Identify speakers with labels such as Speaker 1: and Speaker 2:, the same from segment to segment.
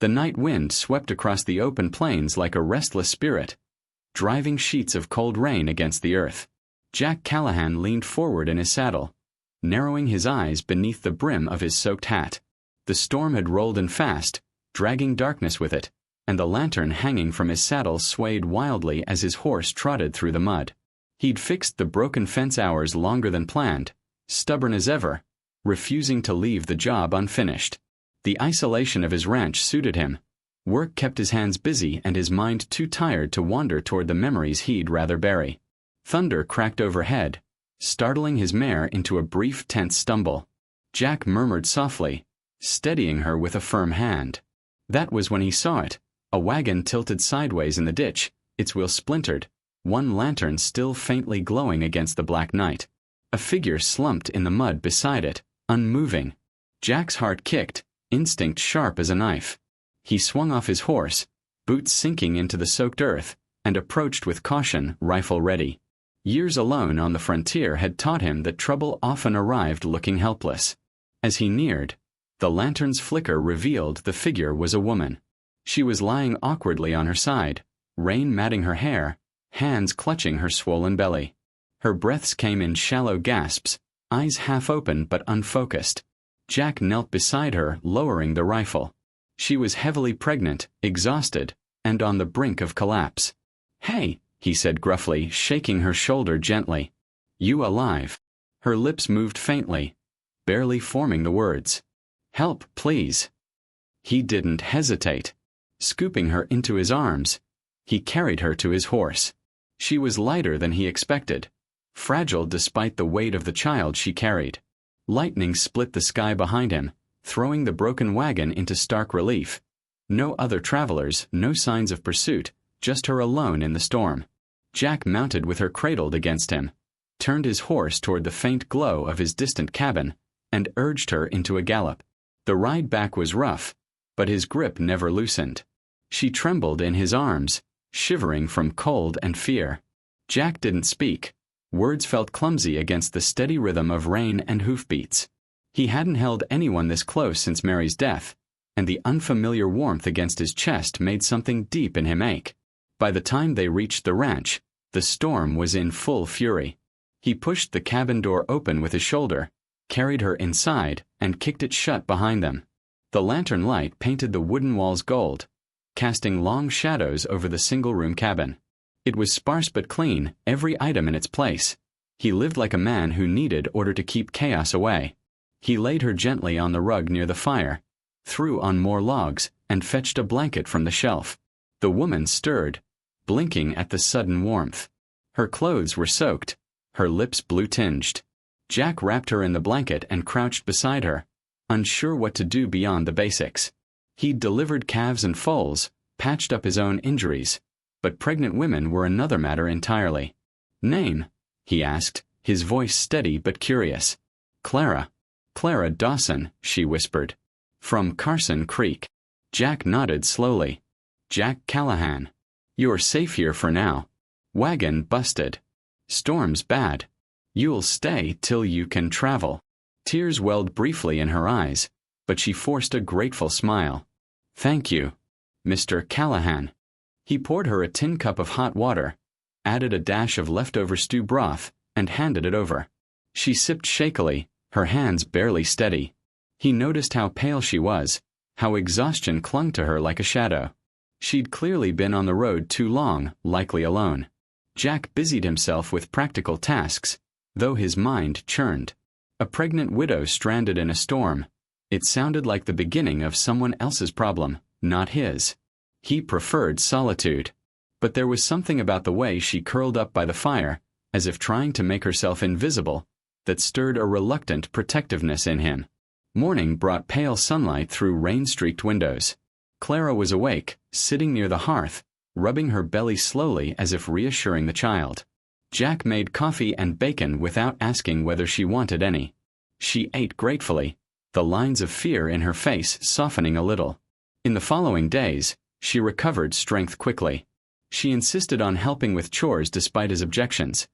Speaker 1: The night wind swept across the open plains like a restless spirit, driving sheets of cold rain against the earth. Jack Callahan leaned forward in his saddle, narrowing his eyes beneath the brim of his soaked hat. The storm had rolled in fast, dragging darkness with it, and the lantern hanging from his saddle swayed wildly as his horse trotted through the mud. He'd fixed the broken fence hours longer than planned, stubborn as ever, refusing to leave the job unfinished. The isolation of his ranch suited him. Work kept his hands busy and his mind too tired to wander toward the memories he'd rather bury. Thunder cracked overhead, startling his mare into a brief tense stumble. Jack murmured softly, steadying her with a firm hand. That was when he saw it, a wagon tilted sideways in the ditch, its wheel splintered, one lantern still faintly glowing against the black night. A figure slumped in the mud beside it, unmoving. Jack's heart kicked, instinct sharp as a knife. He swung off his horse, boots sinking into the soaked earth, and approached with caution, rifle ready. Years alone on the frontier had taught him that trouble often arrived looking helpless. As he neared, the lantern's flicker revealed the figure was a woman. She was lying awkwardly on her side, rain matting her hair, hands clutching her swollen belly. Her breaths came in shallow gasps, eyes half open but unfocused. Jack knelt beside her, lowering the rifle. She was heavily pregnant, exhausted, and on the brink of collapse. "Hey," he said gruffly, shaking her shoulder gently. "You alive?" Her lips moved faintly, barely forming the words. "Help, please." He didn't hesitate. Scooping her into his arms, he carried her to his horse. She was lighter than he expected, fragile despite the weight of the child she carried. Lightning split the sky behind him, throwing the broken wagon into stark relief. No other travelers, no signs of pursuit, just her alone in the storm. Jack mounted with her cradled against him, turned his horse toward the faint glow of his distant cabin, and urged her into a gallop. The ride back was rough, but his grip never loosened. She trembled in his arms, shivering from cold and fear. Jack didn't speak. Words felt clumsy against the steady rhythm of rain and hoofbeats. He hadn't held anyone this close since Mary's death, and the unfamiliar warmth against his chest made something deep in him ache. By the time they reached the ranch, the storm was in full fury. He pushed the cabin door open with his shoulder, carried her inside, and kicked it shut behind them. The lantern light painted the wooden walls gold, casting long shadows over the single-room cabin. It was sparse but clean, every item in its place. He lived like a man who needed order to keep chaos away. He laid her gently on the rug near the fire, threw on more logs, and fetched a blanket from the shelf. The woman stirred, blinking at the sudden warmth. Her clothes were soaked, her lips blue-tinged. Jack wrapped her in the blanket and crouched beside her, unsure what to do beyond the basics. He'd delivered calves and foals, patched up his own injuries, but pregnant women were another matter entirely. "Name?" he asked, his voice steady but curious. "Clara. Clara Dawson," she whispered. "From Carson Creek." Jack nodded slowly. "Jack Callahan. You're safe here for now. Wagon busted. Storm's bad. You'll stay till you can travel." Tears welled briefly in her eyes, but she forced a grateful smile. "Thank you, Mr. Callahan." He poured her a tin cup of hot water, added a dash of leftover stew broth, and handed it over. She sipped shakily, her hands barely steady. He noticed how pale she was, how exhaustion clung to her like a shadow. She'd clearly been on the road too long, likely alone. Jack busied himself with practical tasks, though his mind churned. A pregnant widow stranded in a storm. It sounded like the beginning of someone else's problem, not his. He preferred solitude. But there was something about the way she curled up by the fire, as if trying to make herself invisible, that stirred a reluctant protectiveness in him. Morning brought pale sunlight through rain-streaked windows. Clara was awake, sitting near the hearth, rubbing her belly slowly as if reassuring the child. Jack made coffee and bacon without asking whether she wanted any. She ate gratefully, the lines of fear in her face softening a little. In the following days, she recovered strength quickly. She insisted on helping with chores despite his objections.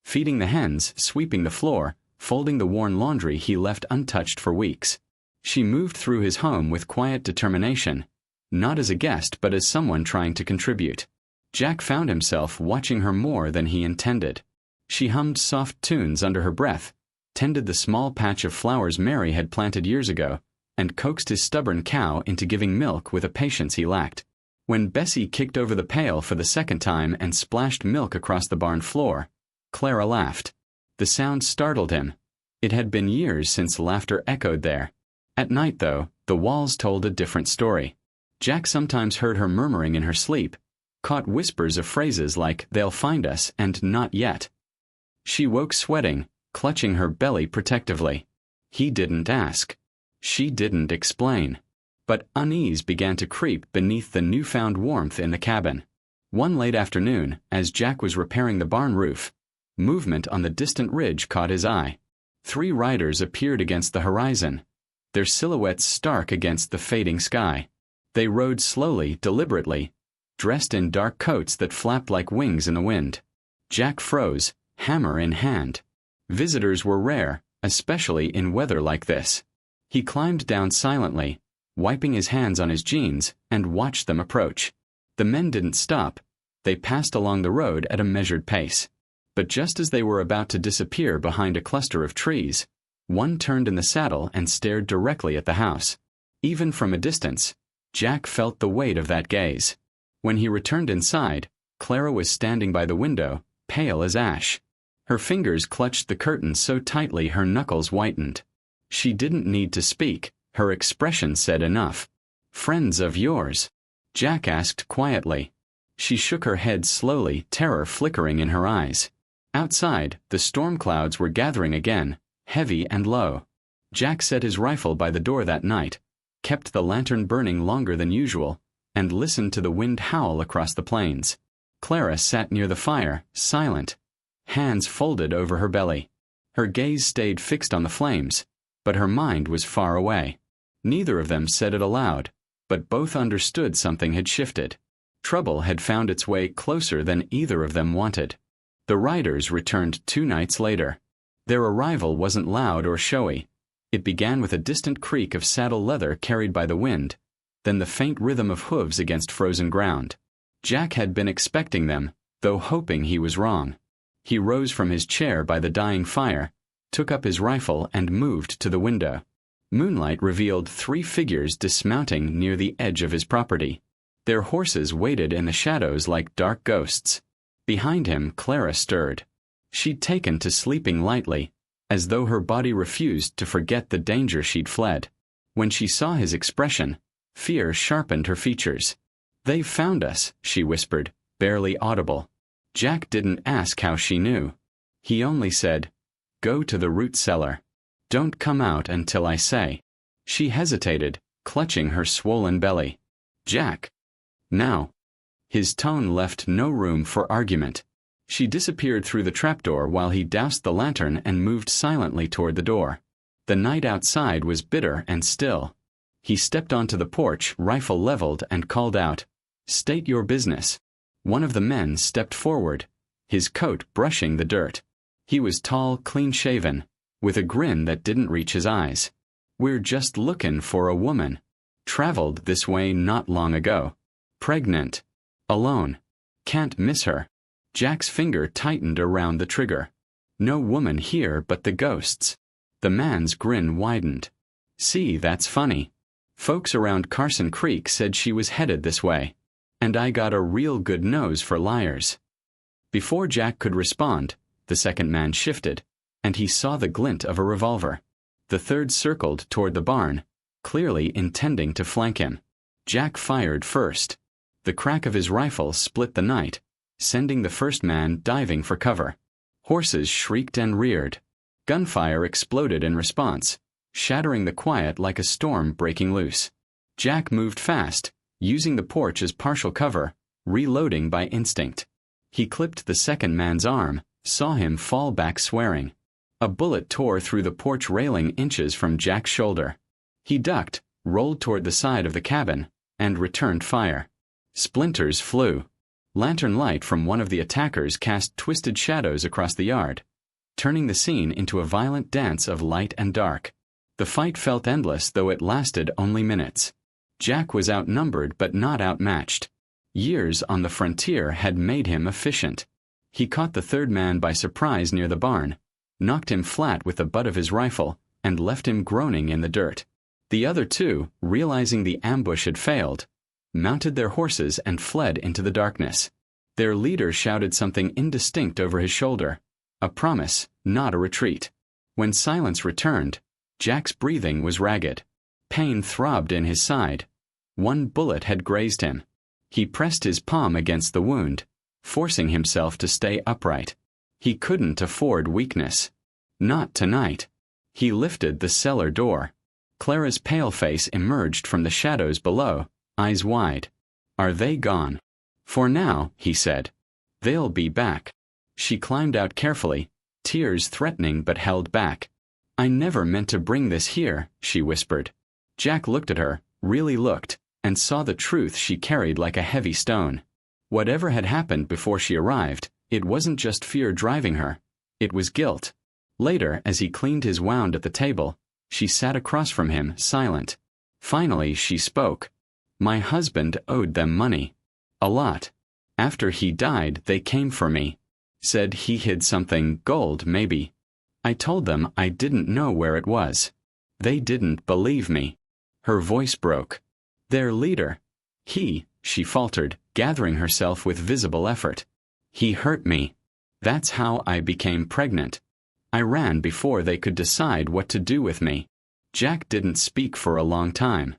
Speaker 1: Feeding the hens, sweeping the floor, folding the worn laundry he left untouched for weeks. She moved through his home with quiet determination, not as a guest but as someone trying to contribute. Jack found himself watching her more than he intended. She hummed soft tunes under her breath, tended the small patch of flowers Mary had planted years ago, and coaxed his stubborn cow into giving milk with a patience he lacked. When Bessie kicked over the pail for the second time and splashed milk across the barn floor, Clara laughed. The sound startled him. It had been years since laughter echoed there. At night, though, the walls told a different story. Jack sometimes heard her murmuring in her sleep, caught whispers of phrases like, "They'll find us," and "not yet." She woke sweating, clutching her belly protectively. He didn't ask. She didn't explain. But unease began to creep beneath the newfound warmth in the cabin. One late afternoon, as Jack was repairing the barn roof, movement on the distant ridge caught his eye. 3 riders appeared against the horizon, their silhouettes stark against the fading sky. They rode slowly, deliberately, dressed in dark coats that flapped like wings in the wind. Jack froze, hammer in hand. Visitors were rare, especially in weather like this. He climbed down silently, wiping his hands on his jeans, and watched them approach. The men didn't stop. They passed along the road at a measured pace. But just as they were about to disappear behind a cluster of trees, one turned in the saddle and stared directly at the house. Even from a distance, Jack felt the weight of that gaze. When he returned inside, Clara was standing by the window, pale as ash. Her fingers clutched the curtains so tightly her knuckles whitened. She didn't need to speak. Her expression said enough. "Friends of yours?" Jack asked quietly. She shook her head slowly, terror flickering in her eyes. Outside, the storm clouds were gathering again, heavy and low. Jack set his rifle by the door that night, kept the lantern burning longer than usual, and listened to the wind howl across the plains. Clara sat near the fire, silent, hands folded over her belly. Her gaze stayed fixed on the flames, but her mind was far away. Neither of them said it aloud, but both understood something had shifted. Trouble had found its way closer than either of them wanted. The riders returned 2 nights later. Their arrival wasn't loud or showy. It began with a distant creak of saddle leather carried by the wind, then the faint rhythm of hooves against frozen ground. Jack had been expecting them, though hoping he was wrong. He rose from his chair by the dying fire, took up his rifle and moved to the window. Moonlight revealed 3 figures dismounting near the edge of his property. Their horses waited in the shadows like dark ghosts. Behind him, Clara stirred. She'd taken to sleeping lightly, as though her body refused to forget the danger she'd fled. When she saw his expression, fear sharpened her features. "They've found us," she whispered, barely audible. Jack didn't ask how she knew. He only said, "Go to the root cellar. Don't come out until I say." She hesitated, clutching her swollen belly. "Jack." "Now." His tone left no room for argument. She disappeared through the trapdoor while he doused the lantern and moved silently toward the door. The night outside was bitter and still. He stepped onto the porch, rifle leveled, and called out, "State your business." One of the men stepped forward, his coat brushing the dirt. He was tall, clean-shaven, with a grin that didn't reach his eyes. "We're just lookin' for a woman. Traveled this way not long ago. Pregnant. Alone. Can't miss her." Jack's finger tightened around the trigger. No woman here but the ghosts. The man's grin widened. "See, that's funny. Folks around Carson Creek said she was headed this way. And I got a real good nose for liars." Before Jack could respond, the second man shifted, and he saw the glint of a revolver. The third circled toward the barn, clearly intending to flank him. Jack fired first. The crack of his rifle split the night, sending the first man diving for cover. Horses shrieked and reared. Gunfire exploded in response, shattering the quiet like a storm breaking loose. Jack moved fast, using the porch as partial cover, reloading by instinct. He clipped the second man's arm, saw him fall back swearing. A bullet tore through the porch railing inches from Jack's shoulder. He ducked, rolled toward the side of the cabin, and returned fire. Splinters flew. Lantern light from one of the attackers cast twisted shadows across the yard, turning the scene into a violent dance of light and dark. The fight felt endless, though it lasted only minutes. Jack was outnumbered but not outmatched. Years on the frontier had made him efficient. He caught the third man by surprise near the barn, knocked him flat with the butt of his rifle, and left him groaning in the dirt. The other two, realizing the ambush had failed, mounted their horses and fled into the darkness. Their leader shouted something indistinct over his shoulder, a promise, not a retreat. When silence returned, Jack's breathing was ragged. Pain throbbed in his side. One bullet had grazed him. He pressed his palm against the wound, forcing himself to stay upright. He couldn't afford weakness. Not tonight. He lifted the cellar door. Clara's pale face emerged from the shadows below, eyes wide. "Are they gone?" "For now," he said. "They'll be back." She climbed out carefully, tears threatening but held back. "I never meant to bring this here," she whispered. Jack looked at her, really looked, and saw the truth she carried like a heavy stone. Whatever had happened before she arrived, it wasn't just fear driving her. It was guilt. Later, as he cleaned his wound at the table, she sat across from him, silent. Finally, she spoke. "My husband owed them money. A lot. After he died, they came for me. Said he hid something, gold maybe. I told them I didn't know where it was. They didn't believe me." Her voice broke. "Their leader. She faltered, gathering herself with visible effort. "He hurt me. That's how I became pregnant. I ran before they could decide what to do with me." Jack didn't speak for a long time.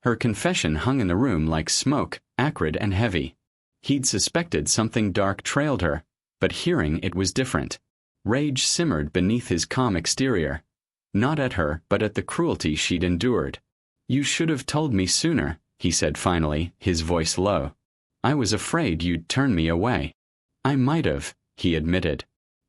Speaker 1: Her confession hung in the room like smoke, acrid and heavy. He'd suspected something dark trailed her, but hearing it was different. Rage simmered beneath his calm exterior. Not at her, but at the cruelty she'd endured. "You should have told me sooner," he said finally, his voice low. "I was afraid you'd turn me away." "I might have," he admitted.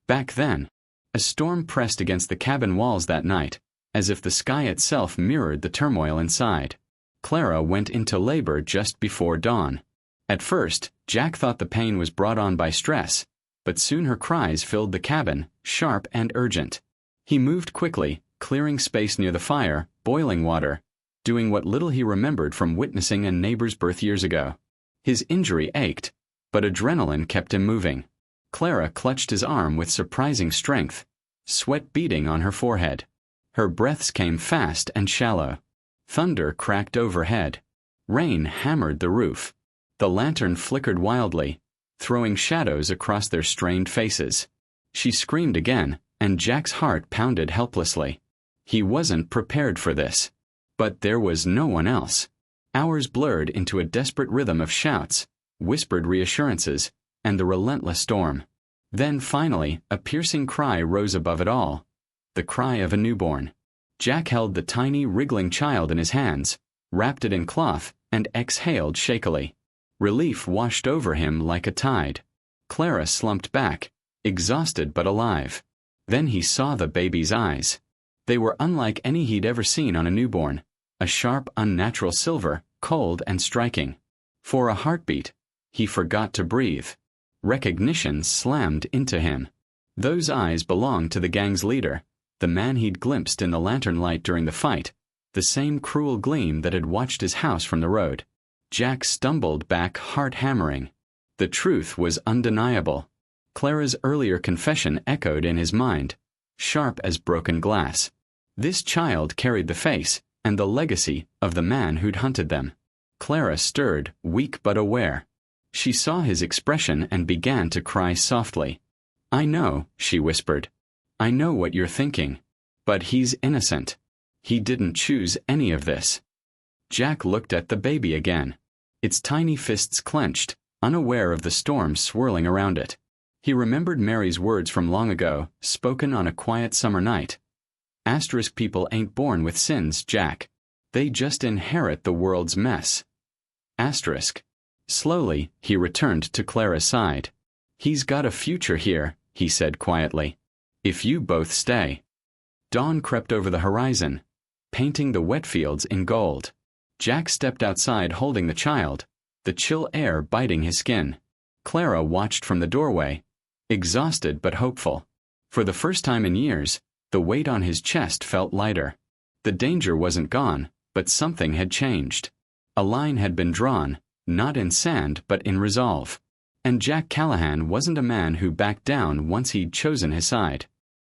Speaker 1: Back then. A storm pressed against the cabin walls that night, as if the sky itself mirrored the turmoil inside. Clara went into labor just before dawn. At first, Jack thought the pain was brought on by stress, but soon her cries filled the cabin, sharp and urgent. He moved quickly, clearing space near the fire, boiling water, doing what little he remembered from witnessing a neighbor's birth years ago. His injury ached, but adrenaline kept him moving. Clara clutched his arm with surprising strength, sweat beading on her forehead. Her breaths came fast and shallow. Thunder cracked overhead. Rain hammered the roof. The lantern flickered wildly, throwing shadows across their strained faces. She screamed again, and Jack's heart pounded helplessly. He wasn't prepared for this. But there was no one else. Hours blurred into a desperate rhythm of shouts, whispered reassurances, and the relentless storm. Then finally, a piercing cry rose above it all. The cry of a newborn. Jack held the tiny, wriggling child in his hands, wrapped it in cloth, and exhaled shakily. Relief washed over him like a tide. Clara slumped back, exhausted but alive. Then he saw the baby's eyes. They were unlike any he'd ever seen on a newborn, a sharp, unnatural silver, cold and striking. For a heartbeat, he forgot to breathe. Recognition slammed into him. Those eyes belonged to the gang's leader, the man he'd glimpsed in the lantern light during the fight, the same cruel gleam that had watched his house from the road. Jack stumbled back, heart hammering. The truth was undeniable. Clara's earlier confession echoed in his mind, sharp as broken glass. This child carried the face and the legacy of the man who'd hunted them. Clara stirred, weak but aware. She saw his expression and began to cry softly. "I know," she whispered. "I know what you're thinking. But he's innocent. He didn't choose any of this." Jack looked at the baby again. Its tiny fists clenched, unaware of the storm swirling around it. He remembered Mary's words from long ago, spoken on a quiet summer night. "Asterisk people ain't born with sins, Jack. They just inherit the world's mess." Asterisk. Slowly, he returned to Clara's side. "He's got a future here," he said quietly. "If you both stay." Dawn crept over the horizon, painting the wet fields in gold. Jack stepped outside holding the child, the chill air biting his skin. Clara watched from the doorway, exhausted but hopeful. For the first time in years, the weight on his chest felt lighter. The danger wasn't gone, but something had changed. A line had been drawn, not in sand but in resolve. And Jack Callahan wasn't a man who backed down once he'd chosen his side.